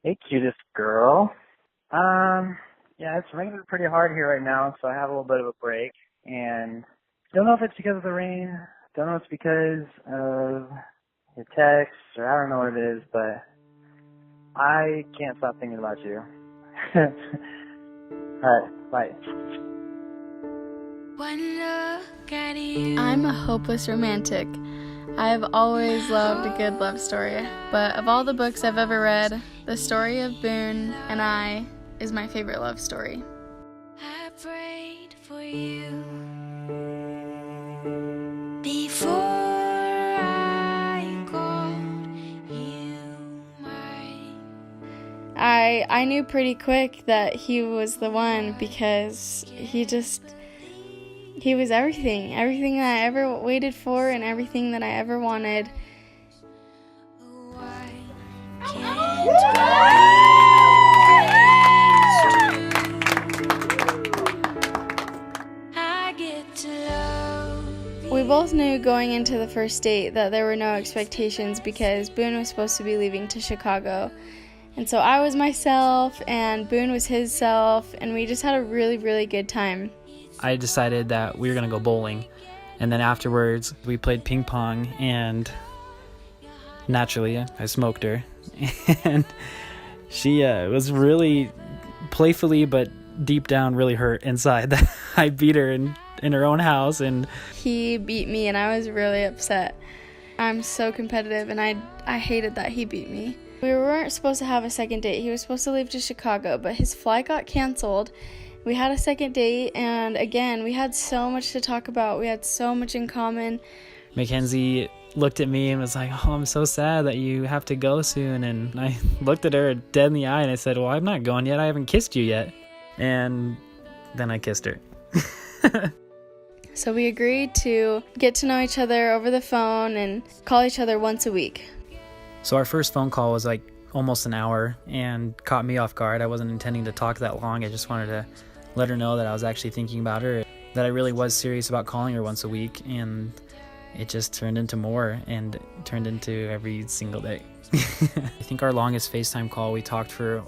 Hey, cutest girl. Yeah, it's raining pretty hard here right now, so I have a little bit of a break. And don't know if it's because of the rain. Don't know if it's because of your text, or I don't know what it is, but I can't stop thinking about you. Alright, bye. One look at you. I'm a hopeless romantic. I've always loved a good love story, but of all the books I've ever read, the story of Boone and I is my favorite love story. I prayed for you before I called you mine. I knew pretty quick that he was the one because he was everything that I ever waited for and everything that I ever wanted. Why can't I get to love you? We both knew going into the first date that there were no expectations because Boone was supposed to be leaving to Chicago. And so I was myself and Boone was his self, and we just had a really, really good time. I decided that we were going to go bowling. And then afterwards, we played ping pong, and naturally, I smoked her. And she was really playfully, but deep down, really hurt inside that I beat her in her own house. And He beat me, and I was really upset. I'm so competitive, and I hated that he beat me. We weren't supposed to have a second date. He was supposed to leave to Chicago, but his flight got canceled. We had a second date, and again, we had so much to talk about. We had so much in common. Mackenzie looked at me and was like, "Oh, I'm so sad that you have to go soon." And I looked at her dead in the eye and I said, "Well, I'm not going yet. I haven't kissed you yet." And then I kissed her. So we agreed to get to know each other over the phone and call each other once a week. So our first phone call was like almost an hour and caught me off guard. I wasn't intending to talk that long. I just wanted to let her know that I was actually thinking about her, that I really was serious about calling her once a week, and it just turned into more and turned into every single day. I think our longest FaceTime call, we talked for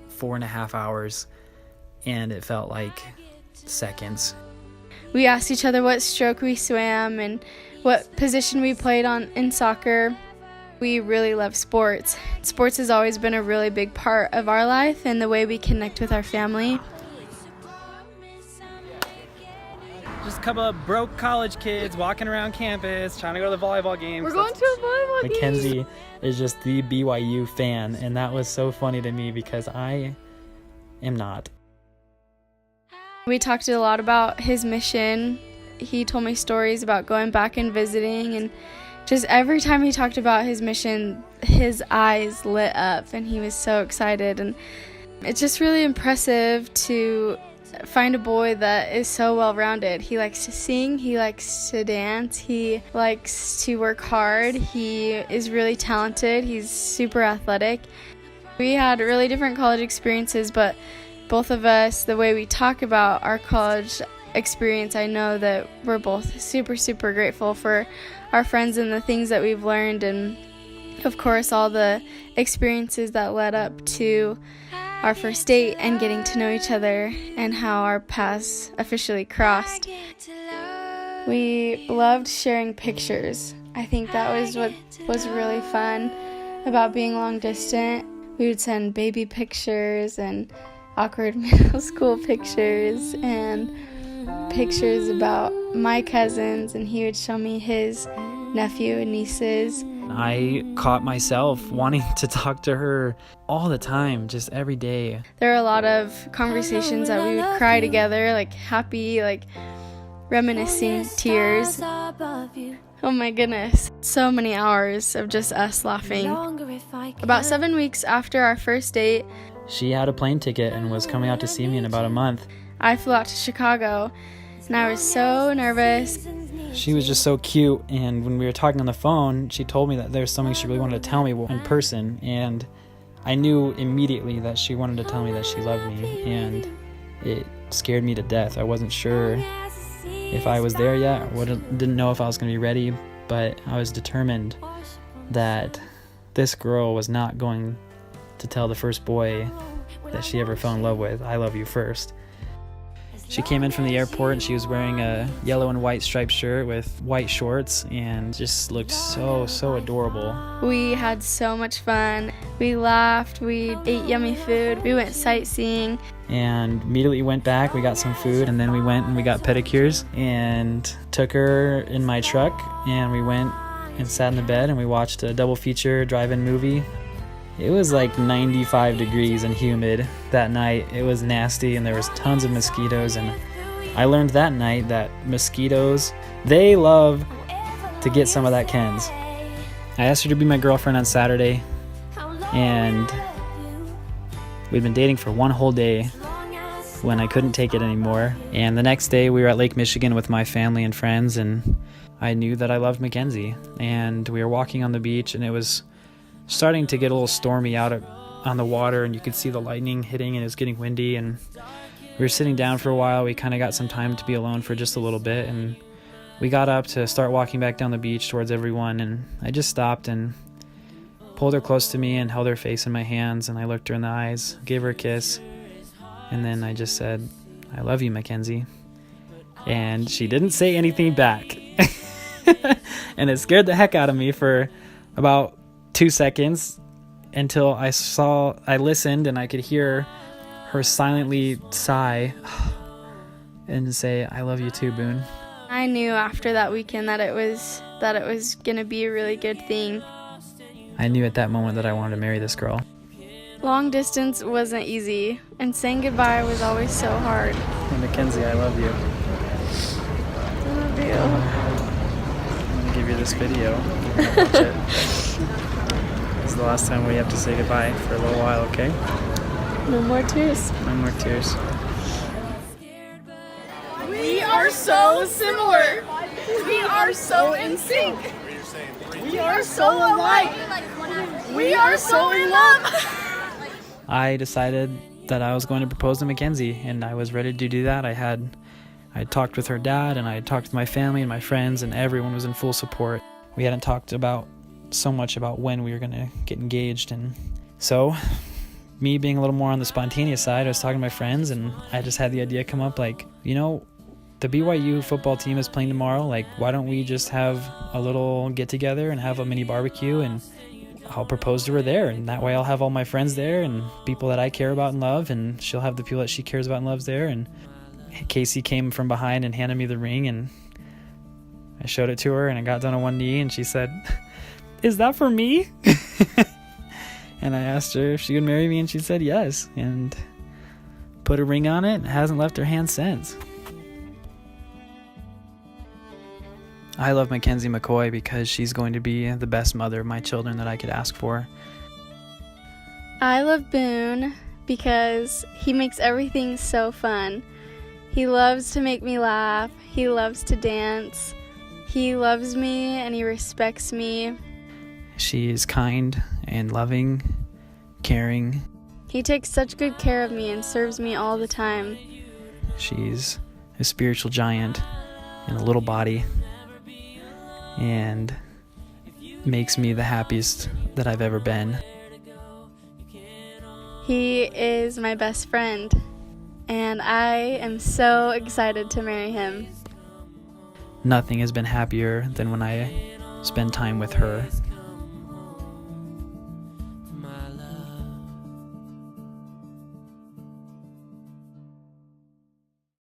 4.5 hours, and it felt like seconds. We asked each other what stroke we swam and what position we played on in soccer. We really love sports. Sports has always been a really big part of our life and the way we connect with our family. Just a couple of broke college kids walking around campus trying to go to the volleyball game. We're going to a volleyball game. Mackenzie is just the BYU fan, and that was so funny to me because I am not. We talked a lot about his mission. He told me stories about going back and visiting, and just every time he talked about his mission, his eyes lit up and he was so excited. And it's just really impressive to find a boy that is so well-rounded. He likes to sing, he likes to dance, he likes to work hard, he is really talented, he's super athletic. We had really different college experiences, but both of us, the way we talk about our college experience, I know that we're both super, super grateful for our friends and the things that we've learned, and of course all the experiences that led up to our first date and getting to know each other and how our paths officially crossed. We loved sharing pictures. I think that was what was really fun about being long distant. We would send baby pictures and awkward middle school pictures and pictures about my cousins, and he would show me his nephew and nieces. I caught myself wanting to talk to her all the time, just every day. There are a lot of conversations that we would cry together, like happy, like reminiscing tears. Oh my goodness. So many hours of just us laughing. About 7 weeks after our first date, She had a plane ticket and was coming out to see me in about a month. I flew out to Chicago, and I was so nervous. She was just so cute, and when we were talking on the phone, she told me that there was something she really wanted to tell me in person, and I knew immediately that she wanted to tell me that she loved me, and it scared me to death. I wasn't sure if I was there yet. I didn't know if I was going to be ready, but I was determined that this girl was not going to tell the first boy that she ever fell in love with, I love you first. She came in from the airport and she was wearing a yellow and white striped shirt with white shorts and just looked so adorable. We had so much fun. We laughed, we ate yummy food, we went sightseeing. And immediately went back, we got some food, and then we went and we got pedicures and took her in my truck, and we went and sat in the bed and we watched a double feature drive-in movie. It was like 95 degrees and humid that night. It was nasty and there was tons of mosquitoes, and I learned that night that mosquitoes, they love to get some of that Ken's. I asked her to be my girlfriend on Saturday, and we'd been dating for one whole day when I couldn't take it anymore. And the next day we were at Lake Michigan with my family and friends, and I knew that I loved Mackenzie. And we were walking on the beach, and it was starting to get a little stormy out on the water, and you could see the lightning hitting, and it was getting windy, and we were sitting down for a while. We kind of got some time to be alone for just a little bit, and we got up to start walking back down the beach towards everyone, and I just stopped and pulled her close to me and held her face in my hands, and I looked her in the eyes, gave her a kiss, and then I just said, I love you, Mackenzie. And she didn't say anything back. And it scared the heck out of me for about 2 seconds until I listened and I could hear her silently sigh and say, I love you too, Boone. I knew after that weekend that it was going to be a really good thing. I knew at that moment that I wanted to marry this girl. Long distance wasn't easy, and saying goodbye was always so hard. Hey, Mackenzie, I love you. I love you. I'm going to give you this video. Watch it. This is the last time we have to say goodbye for a little while, okay? No more tears. No more tears. We are so similar. We are so in sync. We are so alike. We are so in love. I decided that I was going to propose to Mackenzie, and I was ready to do that. I had talked with her dad, and I had talked with my family and my friends, and everyone was in full support. We hadn't talked so much about when we were going to get engaged, and so me being a little more on the spontaneous side, I was talking to my friends, and I just had the idea come up, like, the BYU football team is playing tomorrow. Like, why don't we just have a little get together and have a mini barbecue, and I'll propose to her there, and that way I'll have all my friends there and people that I care about and love, and she'll have the people that she cares about and loves there. And Casey came from behind and handed me the ring, and I showed it to her, and I got down on one knee, and she said, "Is that for me?" And I asked her if she would marry me, and she said yes, and put a ring on it, and hasn't left her hand since. I love Mackenzie McCoy because she's going to be the best mother of my children that I could ask for. I love Boone because he makes everything so fun. He loves to make me laugh. He loves to dance. He loves me and he respects me. She is kind and loving, caring. He takes such good care of me and serves me all the time. She's a spiritual giant in a little body, and makes me the happiest that I've ever been. He is my best friend, and I am so excited to marry him. Nothing has been happier than when I spend time with her.